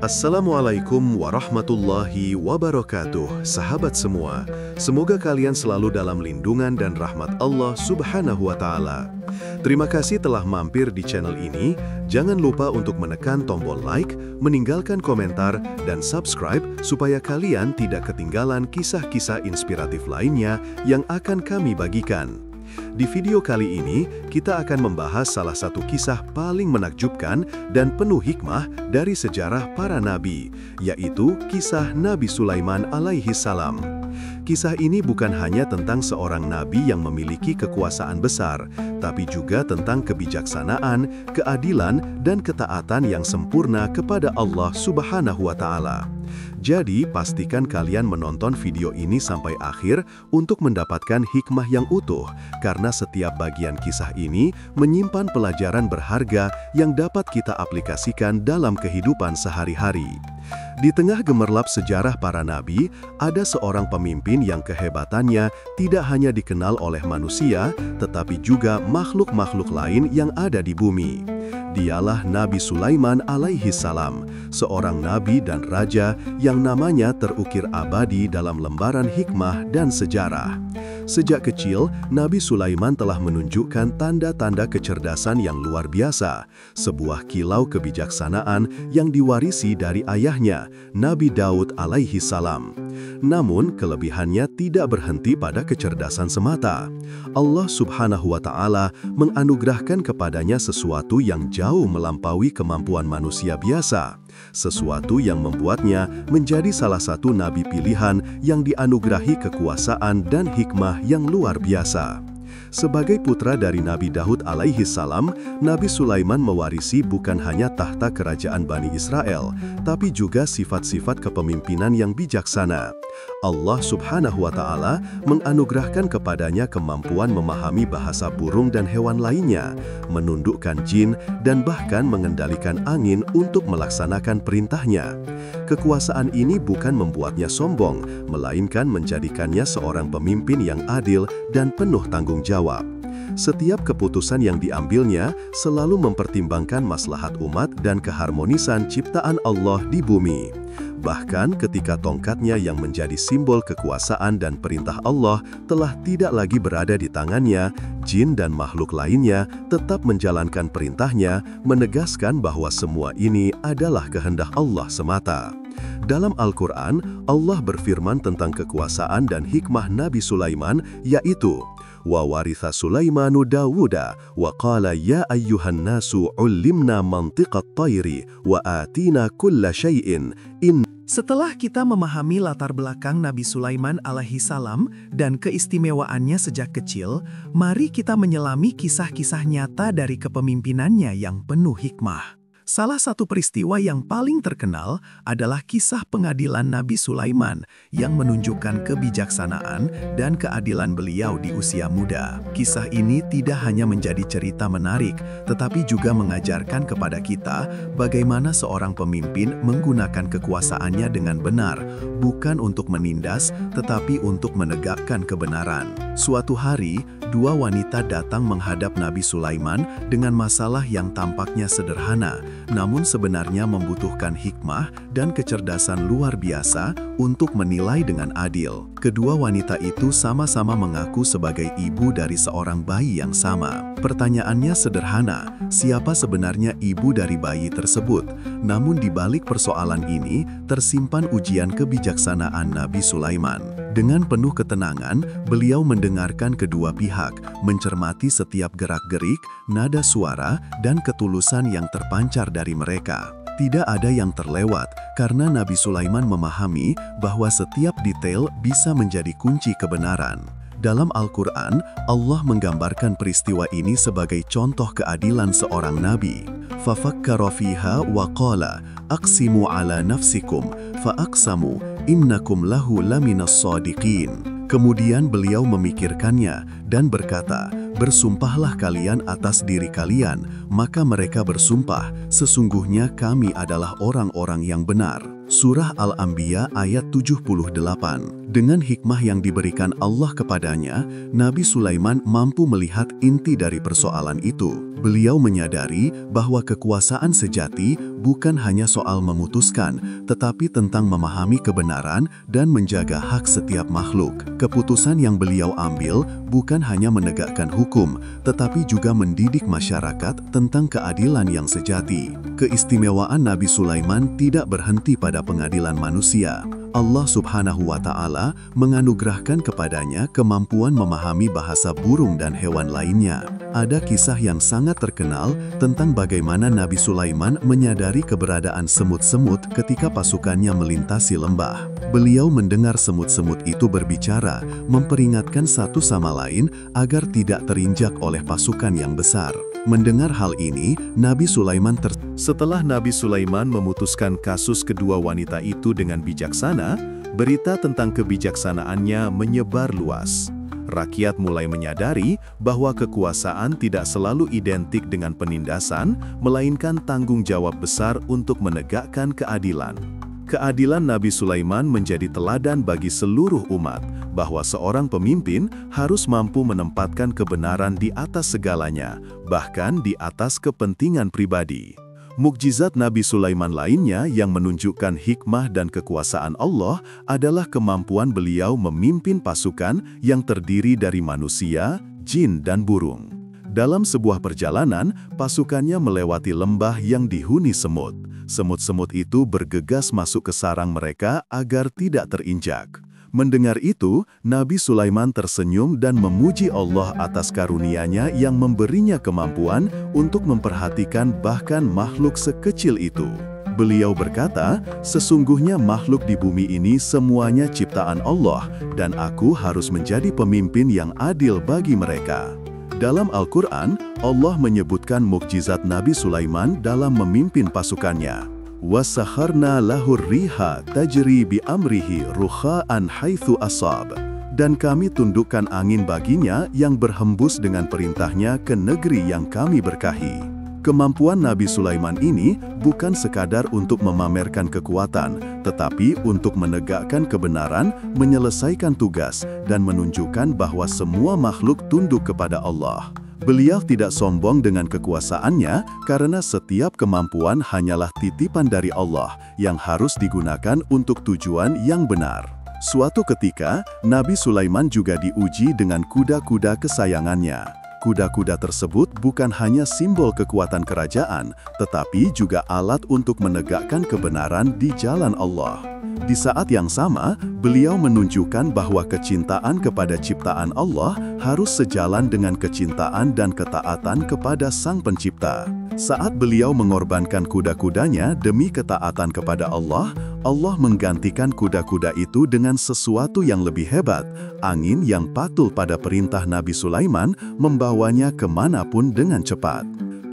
Assalamualaikum warahmatullahi wabarakatuh, sahabat semua. Semoga kalian selalu dalam lindungan dan rahmat Allah Subhanahu wa Ta'ala. Terima kasih telah mampir di channel ini. Jangan lupa untuk menekan tombol like, meninggalkan komentar, dan subscribe supaya kalian tidak ketinggalan kisah-kisah inspiratif lainnya yang akan kami bagikan. Di video kali ini, kita akan membahas salah satu kisah paling menakjubkan dan penuh hikmah dari sejarah para nabi, yaitu kisah Nabi Sulaiman alaihi salam. Kisah ini bukan hanya tentang seorang nabi yang memiliki kekuasaan besar, tapi juga tentang kebijaksanaan, keadilan, dan ketaatan yang sempurna kepada Allah Subhanahu wa Ta'ala. Jadi, pastikan kalian menonton video ini sampai akhir untuk mendapatkan hikmah yang utuh, karena setiap bagian kisah ini menyimpan pelajaran berharga yang dapat kita aplikasikan dalam kehidupan sehari-hari. Di tengah gemerlap sejarah para nabi, ada seorang pemimpin yang kehebatannya tidak hanya dikenal oleh manusia, tetapi juga makhluk-makhluk lain yang ada di bumi. Dialah Nabi Sulaiman alaihi salam, seorang nabi dan raja yang namanya terukir abadi dalam lembaran hikmah dan sejarah. Sejak kecil, Nabi Sulaiman telah menunjukkan tanda-tanda kecerdasan yang luar biasa, sebuah kilau kebijaksanaan yang diwarisi dari ayahnya, Nabi Daud alaihi salam. Namun, kelebihannya tidak berhenti pada kecerdasan semata. Allah Subhanahu wa Ta'ala menganugerahkan kepadanya sesuatu yang jauh melampaui kemampuan manusia biasa, sesuatu yang membuatnya menjadi salah satu nabi pilihan yang dianugerahi kekuasaan dan hikmah yang luar biasa. Sebagai putra dari Nabi Daud alaihi salam, Nabi Sulaiman mewarisi bukan hanya tahta kerajaan Bani Israel, tapi juga sifat-sifat kepemimpinan yang bijaksana. Allah Subhanahu wa Ta'ala menganugerahkan kepadanya kemampuan memahami bahasa burung dan hewan lainnya, menundukkan jin, dan bahkan mengendalikan angin untuk melaksanakan perintahnya. Kekuasaan ini bukan membuatnya sombong, melainkan menjadikannya seorang pemimpin yang adil dan penuh tanggung jawab. Setiap keputusan yang diambilnya selalu mempertimbangkan maslahat umat dan keharmonisan ciptaan Allah di bumi. Bahkan ketika tongkatnya yang menjadi simbol kekuasaan dan perintah Allah telah tidak lagi berada di tangannya, jin dan makhluk lainnya tetap menjalankan perintahnya, menegaskan bahwa semua ini adalah kehendak Allah semata. Dalam Al-Quran, Allah berfirman tentang kekuasaan dan hikmah Nabi Sulaiman, yaitu wa waritha Sulaimanu Dawuda wa qala ya ayyuhan nasu ullimna mantiqat tayri wa atina kulla syai'in in. Setelah kita memahami latar belakang Nabi Sulaiman alaihi salam dan keistimewaannya sejak kecil, mari kita menyelami kisah-kisah nyata dari kepemimpinannya yang penuh hikmah. Salah satu peristiwa yang paling terkenal adalah kisah pengadilan Nabi Sulaiman yang menunjukkan kebijaksanaan dan keadilan beliau di usia muda. Kisah ini tidak hanya menjadi cerita menarik, tetapi juga mengajarkan kepada kita bagaimana seorang pemimpin menggunakan kekuasaannya dengan benar, bukan untuk menindas, tetapi untuk menegakkan kebenaran. Suatu hari, dua wanita datang menghadap Nabi Sulaiman dengan masalah yang tampaknya sederhana, namun sebenarnya membutuhkan hikmah dan kecerdasan luar biasa untuk menilai dengan adil. Kedua wanita itu sama-sama mengaku sebagai ibu dari seorang bayi yang sama. Pertanyaannya sederhana, siapa sebenarnya ibu dari bayi tersebut? Namun di balik persoalan ini tersimpan ujian kebijaksanaan Nabi Sulaiman. Dengan penuh ketenangan, beliau mendengarkan kedua pihak, mencermati setiap gerak-gerik, nada suara, dan ketulusan yang terpancar dari mereka. Tidak ada yang terlewat, karena Nabi Sulaiman memahami bahwa setiap detail bisa menjadi kunci kebenaran. Dalam Al-Quran, Allah menggambarkan peristiwa ini sebagai contoh keadilan seorang nabi. Fafakkara fiha wa qala, aqsimu ala nafsikum, faaqsamu, innakum lahu laminas shadiqin. Kemudian beliau memikirkannya dan berkata, bersumpahlah kalian atas diri kalian, maka mereka bersumpah, sesungguhnya kami adalah orang-orang yang benar. Surah Al-Anbiya ayat 78. Dengan hikmah yang diberikan Allah kepadanya, Nabi Sulaiman mampu melihat inti dari persoalan itu. Beliau menyadari bahwa kekuasaan sejati bukan hanya soal memutuskan, tetapi tentang memahami kebenaran dan menjaga hak setiap makhluk. Keputusan yang beliau ambil bukan hanya menegakkan hukum, tetapi juga mendidik masyarakat tentang keadilan yang sejati. Keistimewaan Nabi Sulaiman tidak berhenti pada pengadilan manusia. Allah Subhanahu wa Ta'ala menganugerahkan kepadanya kemampuan memahami bahasa burung dan hewan lainnya. Ada kisah yang sangat terkenal tentang bagaimana Nabi Sulaiman menyadari keberadaan semut-semut ketika pasukannya melintasi lembah. Beliau mendengar semut-semut itu berbicara, memperingatkan satu sama lain agar tidak terinjak oleh pasukan yang besar. Mendengar hal ini, Nabi Sulaiman Setelah Nabi Sulaiman memutuskan kasus kedua wanita itu dengan bijaksana, berita tentang kebijaksanaannya menyebar luas. Rakyat mulai menyadari bahwa kekuasaan tidak selalu identik dengan penindasan, melainkan tanggung jawab besar untuk menegakkan keadilan. Keadilan Nabi Sulaiman menjadi teladan bagi seluruh umat, bahwa seorang pemimpin harus mampu menempatkan kebenaran di atas segalanya, bahkan di atas kepentingan pribadi. Mukjizat Nabi Sulaiman lainnya yang menunjukkan hikmah dan kekuasaan Allah adalah kemampuan beliau memimpin pasukan yang terdiri dari manusia, jin, dan burung. Dalam sebuah perjalanan, pasukannya melewati lembah yang dihuni semut. Semut-semut itu bergegas masuk ke sarang mereka agar tidak terinjak. Mendengar itu, Nabi Sulaiman tersenyum dan memuji Allah atas karunia-Nya yang memberinya kemampuan untuk memperhatikan bahkan makhluk sekecil itu. Beliau berkata, "Sesungguhnya makhluk di bumi ini semuanya ciptaan Allah, dan aku harus menjadi pemimpin yang adil bagi mereka." Dalam Al-Quran, Allah menyebutkan mukjizat Nabi Sulaiman dalam memimpin pasukannya. وَسَخَرْنَا لَهُ الرِّيحَ تَجْرِي بِأَمْرِهِ رُخَاءً حَيْثُ أَصَابَ. Dan kami tundukkan angin baginya yang berhembus dengan perintahnya ke negeri yang kami berkahi. Kemampuan Nabi Sulaiman ini bukan sekadar untuk memamerkan kekuatan, tetapi untuk menegakkan kebenaran, menyelesaikan tugas, dan menunjukkan bahwa semua makhluk tunduk kepada Allah. Beliau tidak sombong dengan kekuasaannya karena setiap kemampuan hanyalah titipan dari Allah yang harus digunakan untuk tujuan yang benar. Suatu ketika, Nabi Sulaiman juga diuji dengan kuda-kuda kesayangannya. Kuda-kuda tersebut bukan hanya simbol kekuatan kerajaan, tetapi juga alat untuk menegakkan kebenaran di jalan Allah. Di saat yang sama, beliau menunjukkan bahwa kecintaan kepada ciptaan Allah harus sejalan dengan kecintaan dan ketaatan kepada Sang Pencipta. Saat beliau mengorbankan kuda-kudanya demi ketaatan kepada Allah, Allah menggantikan kuda-kuda itu dengan sesuatu yang lebih hebat. Angin yang patuh pada perintah Nabi Sulaiman membawanya kemanapun dengan cepat.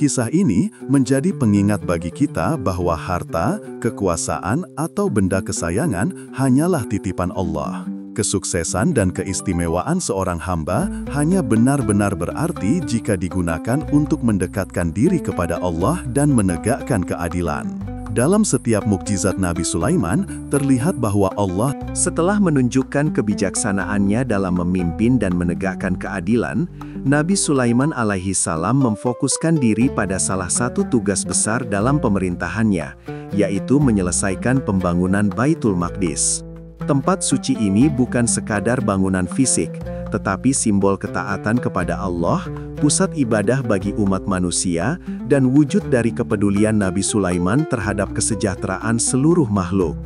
Kisah ini menjadi pengingat bagi kita bahwa harta, kekuasaan, atau benda kesayangan hanyalah titipan Allah. Kesuksesan dan keistimewaan seorang hamba hanya benar-benar berarti jika digunakan untuk mendekatkan diri kepada Allah dan menegakkan keadilan. Dalam setiap mukjizat Nabi Sulaiman, terlihat bahwa Allah Setelah menunjukkan kebijaksanaannya dalam memimpin dan menegakkan keadilan, Nabi Sulaiman alaihi salam memfokuskan diri pada salah satu tugas besar dalam pemerintahannya, yaitu menyelesaikan pembangunan Baitul Maqdis. Tempat suci ini bukan sekadar bangunan fisik, tetapi simbol ketaatan kepada Allah, pusat ibadah bagi umat manusia, dan wujud dari kepedulian Nabi Sulaiman terhadap kesejahteraan seluruh makhluk.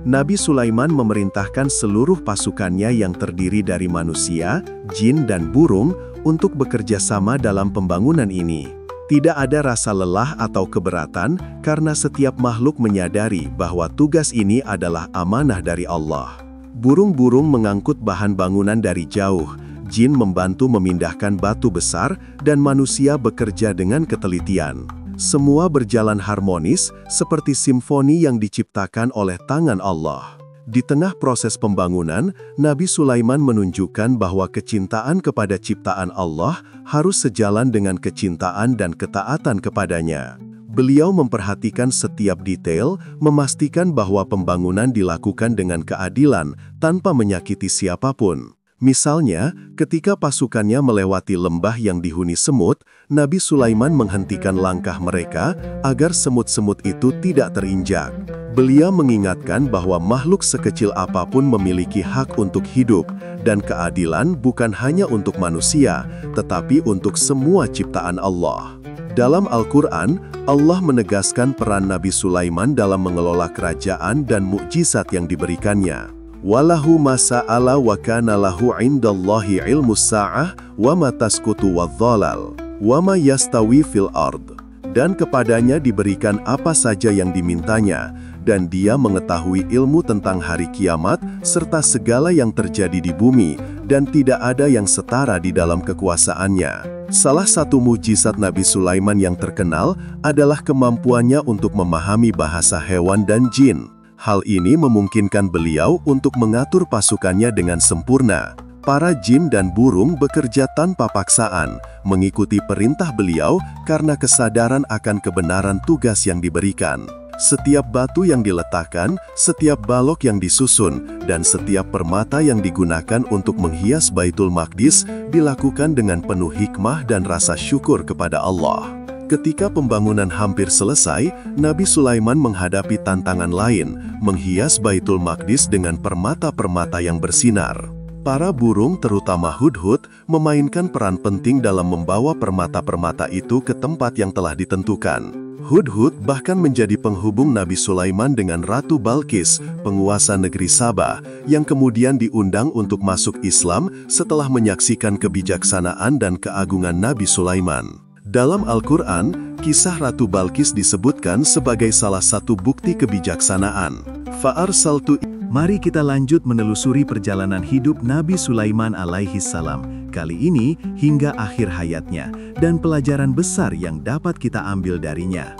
Nabi Sulaiman memerintahkan seluruh pasukannya yang terdiri dari manusia, jin, dan burung untuk bekerja sama dalam pembangunan ini. Tidak ada rasa lelah atau keberatan karena setiap makhluk menyadari bahwa tugas ini adalah amanah dari Allah. Burung-burung mengangkut bahan bangunan dari jauh, jin membantu memindahkan batu besar, dan manusia bekerja dengan ketelitian. Semua berjalan harmonis seperti simfoni yang diciptakan oleh tangan Allah. Di tengah proses pembangunan, Nabi Sulaiman menunjukkan bahwa kecintaan kepada ciptaan Allah harus sejalan dengan kecintaan dan ketaatan kepadanya. Beliau memperhatikan setiap detail, memastikan bahwa pembangunan dilakukan dengan keadilan tanpa menyakiti siapapun. Misalnya, ketika pasukannya melewati lembah yang dihuni semut, Nabi Sulaiman menghentikan langkah mereka agar semut-semut itu tidak terinjak. Beliau mengingatkan bahwa makhluk sekecil apapun memiliki hak untuk hidup, dan keadilan bukan hanya untuk manusia, tetapi untuk semua ciptaan Allah. Dalam Al-Quran, Allah menegaskan peran Nabi Sulaiman dalam mengelola kerajaan dan mukjizat yang diberikannya. Walahu masa'ala wa kana lahu indallahi ilmus sa'ah wa ma tasqutu wadh-dhalal wa ma yastawi fil ard. Dan kepadanya diberikan apa saja yang dimintanya, dan dia mengetahui ilmu tentang hari kiamat serta segala yang terjadi di bumi, dan tidak ada yang setara di dalam kekuasaannya. Salah satu mukjizat Nabi Sulaiman yang terkenal adalah kemampuannya untuk memahami bahasa hewan dan jin. Hal ini memungkinkan beliau untuk mengatur pasukannya dengan sempurna. Para jin dan burung bekerja tanpa paksaan, mengikuti perintah beliau karena kesadaran akan kebenaran tugas yang diberikan. Setiap batu yang diletakkan, setiap balok yang disusun, dan setiap permata yang digunakan untuk menghias Baitul Maqdis dilakukan dengan penuh hikmah dan rasa syukur kepada Allah. Ketika pembangunan hampir selesai, Nabi Sulaiman menghadapi tantangan lain, menghias Baitul Maqdis dengan permata-permata yang bersinar. Para burung, terutama hudhud, memainkan peran penting dalam membawa permata-permata itu ke tempat yang telah ditentukan. Hudhud bahkan menjadi penghubung Nabi Sulaiman dengan Ratu Balqis, penguasa negeri Sabah, yang kemudian diundang untuk masuk Islam setelah menyaksikan kebijaksanaan dan keagungan Nabi Sulaiman. Dalam Al-Quran, kisah Ratu Balqis disebutkan sebagai salah satu bukti kebijaksanaan. Mari kita lanjut menelusuri perjalanan hidup Nabi Sulaiman alaihi salam, kali ini hingga akhir hayatnya, dan pelajaran besar yang dapat kita ambil darinya.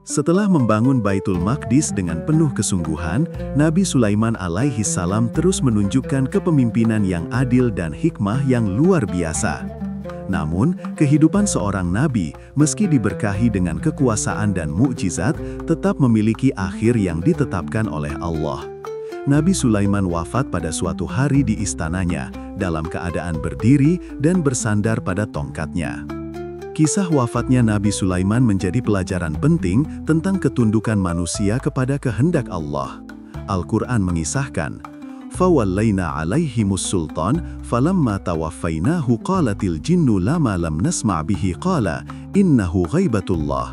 Setelah membangun Baitul Maqdis dengan penuh kesungguhan, Nabi Sulaiman alaihi salam terus menunjukkan kepemimpinan yang adil dan hikmah yang luar biasa. Namun, kehidupan seorang nabi, meski diberkahi dengan kekuasaan dan mukjizat, tetap memiliki akhir yang ditetapkan oleh Allah. Nabi Sulaiman wafat pada suatu hari di istananya, dalam keadaan berdiri dan bersandar pada tongkatnya. Kisah wafatnya Nabi Sulaiman menjadi pelajaran penting tentang ketundukan manusia kepada kehendak Allah. Al-Quran mengisahkan, فَوَلَّيْنَا عَلَيْهِمُ السُّلْطَانَ فَلَمَّا تَوَفَّيْنَاهُ قَالَتِ الْجِنُّ لَمَا لَمْ نَسْمَعْ بِهِ قَالَ إِنَّهُ غَيْبَةُ اللَّهِ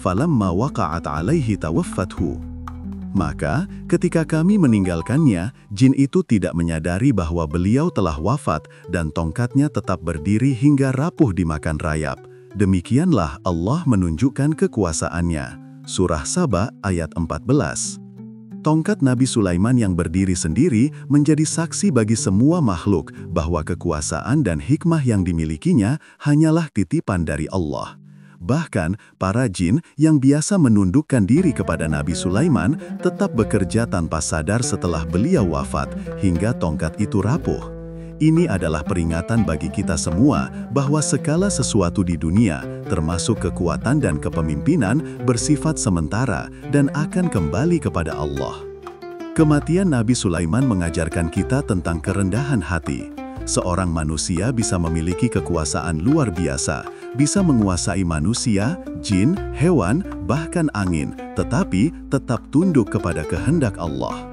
فَلَمَّا وَقَعَتْ عَلَيْهِ تَوَفَّتْهُ. Maka, ketika kami meninggalkannya, jin itu tidak menyadari bahwa beliau telah wafat dan tongkatnya tetap berdiri hingga rapuh dimakan rayap. Demikianlah Allah menunjukkan kekuasaannya. Surah Saba ayat 14. Tongkat Nabi Sulaiman yang berdiri sendiri menjadi saksi bagi semua makhluk bahwa kekuasaan dan hikmah yang dimilikinya hanyalah titipan dari Allah. Bahkan, para jin yang biasa menundukkan diri kepada Nabi Sulaiman tetap bekerja tanpa sadar setelah beliau wafat hingga tongkat itu rapuh. Ini adalah peringatan bagi kita semua bahwa segala sesuatu di dunia, termasuk kekuatan dan kepemimpinan, bersifat sementara dan akan kembali kepada Allah. Kematian Nabi Sulaiman mengajarkan kita tentang kerendahan hati. Seorang manusia bisa memiliki kekuasaan luar biasa, bisa menguasai manusia, jin, hewan, bahkan angin, tetapi tetap tunduk kepada kehendak Allah.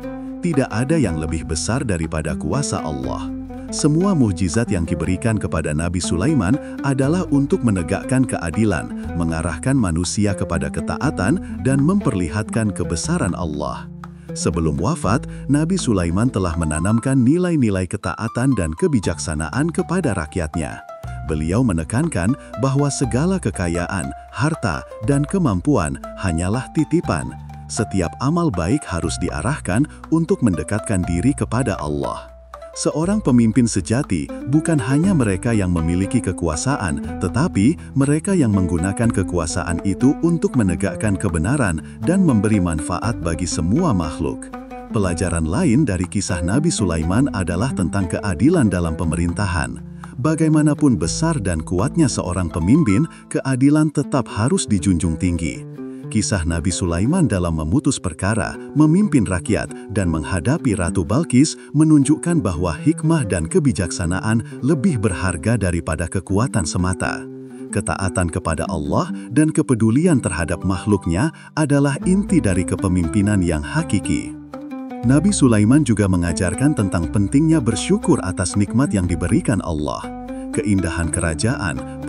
Tidak ada yang lebih besar daripada kuasa Allah. Semua mukjizat yang diberikan kepada Nabi Sulaiman adalah untuk menegakkan keadilan, mengarahkan manusia kepada ketaatan, dan memperlihatkan kebesaran Allah. Sebelum wafat, Nabi Sulaiman telah menanamkan nilai-nilai ketaatan dan kebijaksanaan kepada rakyatnya. Beliau menekankan bahwa segala kekayaan, harta, dan kemampuan hanyalah titipan. Setiap amal baik harus diarahkan untuk mendekatkan diri kepada Allah. Seorang pemimpin sejati bukan hanya mereka yang memiliki kekuasaan, tetapi mereka yang menggunakan kekuasaan itu untuk menegakkan kebenaran dan memberi manfaat bagi semua makhluk. Pelajaran lain dari kisah Nabi Sulaiman adalah tentang keadilan dalam pemerintahan. Bagaimanapun besar dan kuatnya seorang pemimpin, keadilan tetap harus dijunjung tinggi. kisah Nabi Sulaiman dalam memutus perkara, memimpin rakyat, dan menghadapi Ratu Balkis menunjukkan bahwa hikmah dan kebijaksanaan lebih berharga daripada kekuatan semata. Ketaatan kepada Allah dan kepedulian terhadap makhluknya adalah inti dari kepemimpinan yang hakiki. Nabi Sulaiman juga mengajarkan tentang pentingnya bersyukur atas nikmat yang diberikan Allah. Keindahan kerajaan,